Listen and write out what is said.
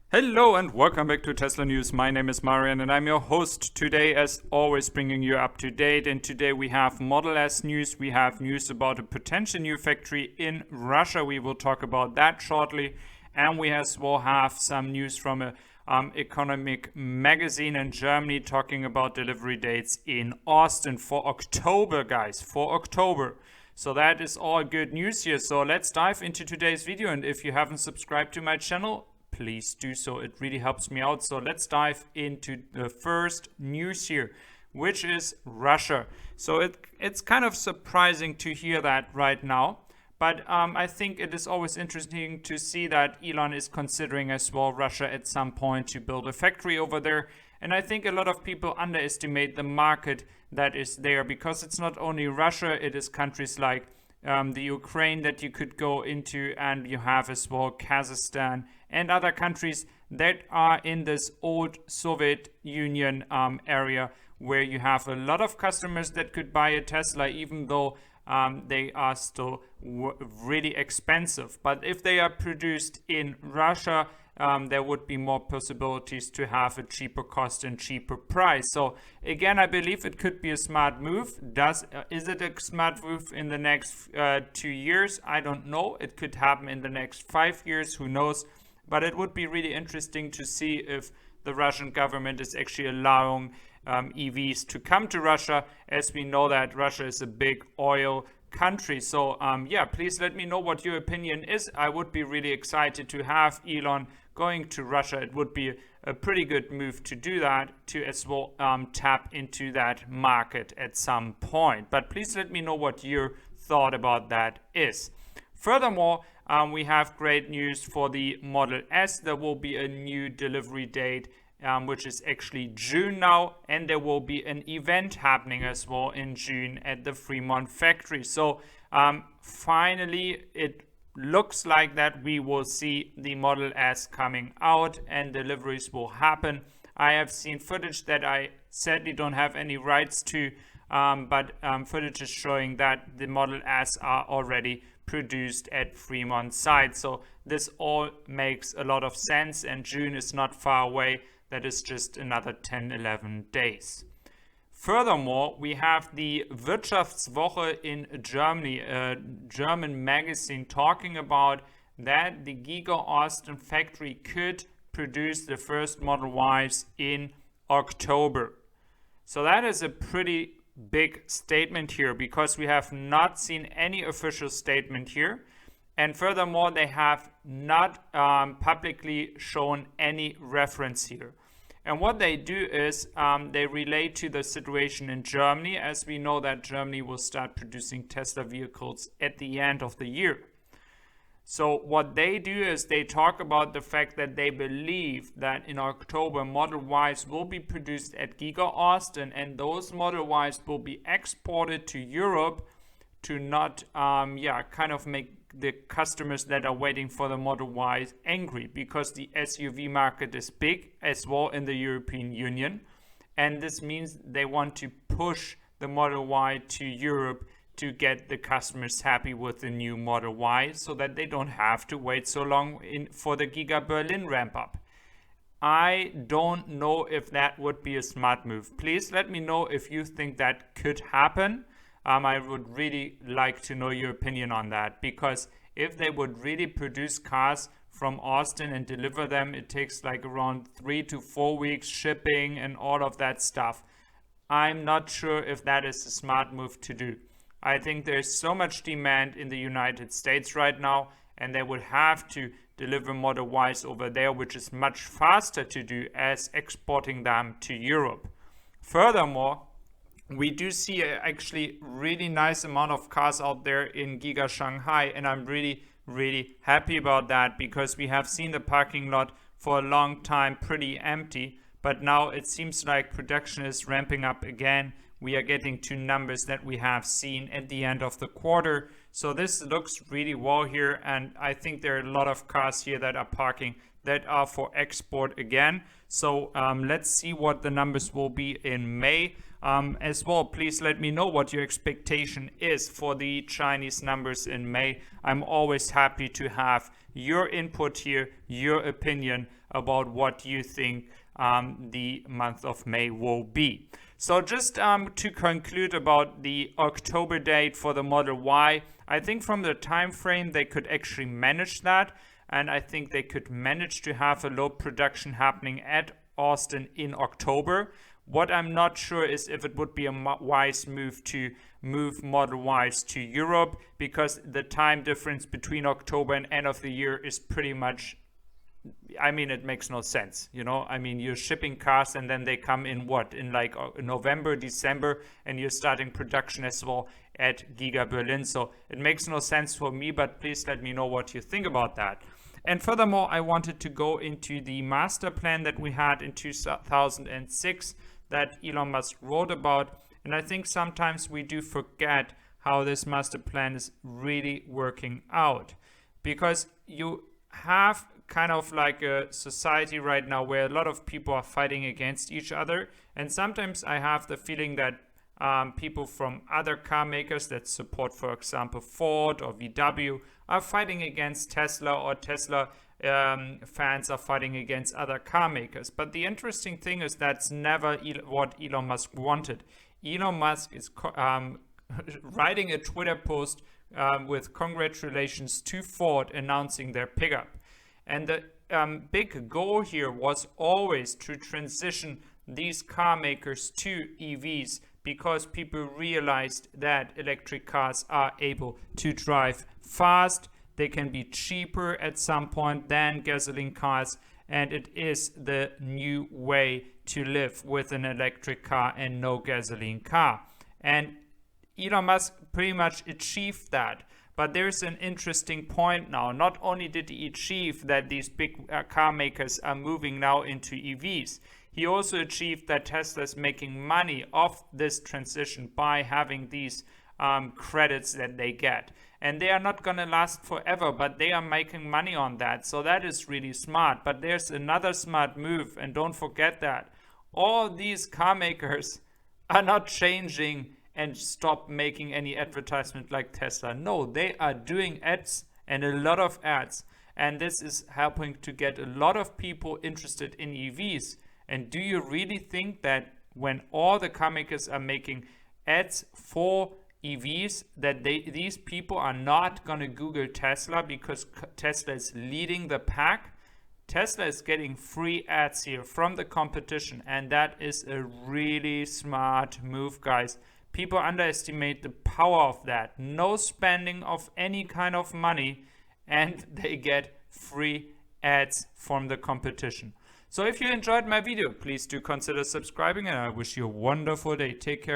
Hello and welcome back to Tesla News. My name is Marian and I'm your host today, as always, bringing you up to date. And today we have Model S news. We have news about a potential new factory in Russia. We will talk about that shortly. And we as well have some news from a economic magazine in Germany talking about delivery dates in Austin for October, guys, for October. So that is all good news here. So let's dive into today's video. And if you haven't subscribed to my channel, please do so. It really helps me out. So let's dive into the first news here, which is Russia. So it's kind of surprising to hear that right now. But I think it is always interesting to see that Elon is considering as well Russia at some point to build a factory over there. And I think a lot of people underestimate the market that is there, because it's not only Russia, it is countries like the Ukraine that you could go into, and you have as well Kazakhstan and other countries that are in this old Soviet Union area, where you have a lot of customers that could buy a Tesla, even though they are still really expensive. But if they are produced in Russia, there would be more possibilities to have a cheaper cost and cheaper price. So again, I believe it could be a smart move. Is it a smart move in the next 2 years? I don't know. It could happen in the next 5 years. Who knows? But it would be really interesting to see if the Russian government is actually allowing EVs to come to Russia, as we know that Russia is a big oil country. So yeah, please let me know what your opinion is. I would be really excited to have Elon going to Russia. It would be a pretty good move to do that, to as well tap into that market at some point. But please let me know what your thought about that is. Furthermore, we have great news for the Model S. There will be a new delivery date, which is actually June now, and there will be an event happening as well in June at the Fremont factory. So finally, it looks like that we will see the Model S coming out and deliveries will happen. I have seen footage that I sadly don't have any rights to, but footage is showing that the Model S are already produced at Fremont site. So this all makes a lot of sense, and June is not far away. That is just another 10-11 days. Furthermore, we have the Wirtschaftswoche in Germany, a German magazine, talking about that the Giga Austin factory could produce the first Model Ys in October. So that is a pretty big statement here, because we have not seen any official statement here. And furthermore, they have not publicly shown any reference here. And what they do is they relate to the situation in Germany, as we know that Germany will start producing Tesla vehicles at the end of the year. So what they do is they talk about the fact that they believe that in October, Model Ys will be produced at Giga Austin, and those Model Ys will be exported to Europe to not, kind of make the customers that are waiting for the Model Y angry, because the SUV market is big as well in the European Union. And this means they want to push the Model Y to Europe to get the customers happy with the new Model Y, so that they don't have to wait so long for the Giga Berlin ramp up. I don't know if that would be a smart move. Please let me know if you think that could happen. I would really like to know your opinion on that, because if they would really produce cars from Austin and deliver them, it takes like around 3 to 4 weeks shipping and all of that stuff. I'm not sure if that is a smart move to do. I think there's so much demand in the United States right now, and they would have to deliver Model Ys over there, which is much faster to do as exporting them to Europe. Furthermore, we do see actually really nice amount of cars out there in Giga Shanghai, and I'm really, really happy about that, because we have seen the parking lot for a long time pretty empty, but now it seems like production is ramping up again. we are getting to numbers that we have seen at the end of the quarter. So this looks really well here, and I think there are a lot of cars here that are parking that are for export again. So let's see what the numbers will be in May. As well, please let me know what your expectation is for the Chinese numbers in May. I'm always happy to have your input here, your opinion about what you think the month of May will be. So just to conclude about the October date for the Model Y, I think from the time frame they could actually manage that, and I think they could manage to have a low production happening at Austin in October. What I'm not sure is if it would be a wise move to move Model Ys to Europe, because the time difference between October and end of the year is pretty much, I mean, it makes no sense, you know. I mean, you're shipping cars and then they come in what, in like November, December, and you're starting production as well at Giga Berlin. So it makes no sense for me, but please let me know what you think about that. And furthermore, I wanted to go into the master plan that we had in 2006 that Elon Musk wrote about. And I think sometimes we do forget how this master plan is really working out, because you have kind of like a society right now where a lot of people are fighting against each other. And sometimes I have the feeling that people from other car makers that support, for example, Ford or VW, are fighting against Tesla, or Tesla fans are fighting against other car makers. But the interesting thing is that's never what Elon Musk wanted. Elon Musk is writing a Twitter post with congratulations to Ford announcing their pickup. And the big goal here was always to transition these car makers to EVs, because people realized that electric cars are able to drive fast, they can be cheaper at some point than gasoline cars, and it is the new way to live with an electric car and no gasoline car. And Elon Musk pretty much achieved that. But there's an interesting point now. Not only did he achieve that these big car makers are moving now into EVs, he also achieved that Tesla is making money off this transition by having these credits that they get. And they are not going to last forever, but they are making money on that. So that is really smart. But there's another smart move, and don't forget that. All these car makers are not changing and stop making any advertisement like Tesla. No, they are doing ads, and a lot of ads. And this is helping to get a lot of people interested in EVs. And do you really think that when all the car makers are making ads for EVs, that these people are not going to Google Tesla because Tesla is leading the pack? Tesla is getting free ads here from the competition, and that is a really smart move, guys. People underestimate the power of that. No spending of any kind of money, and they get free ads from the competition. So if you enjoyed my video, please do consider subscribing, and I wish you a wonderful day. Take care, guys.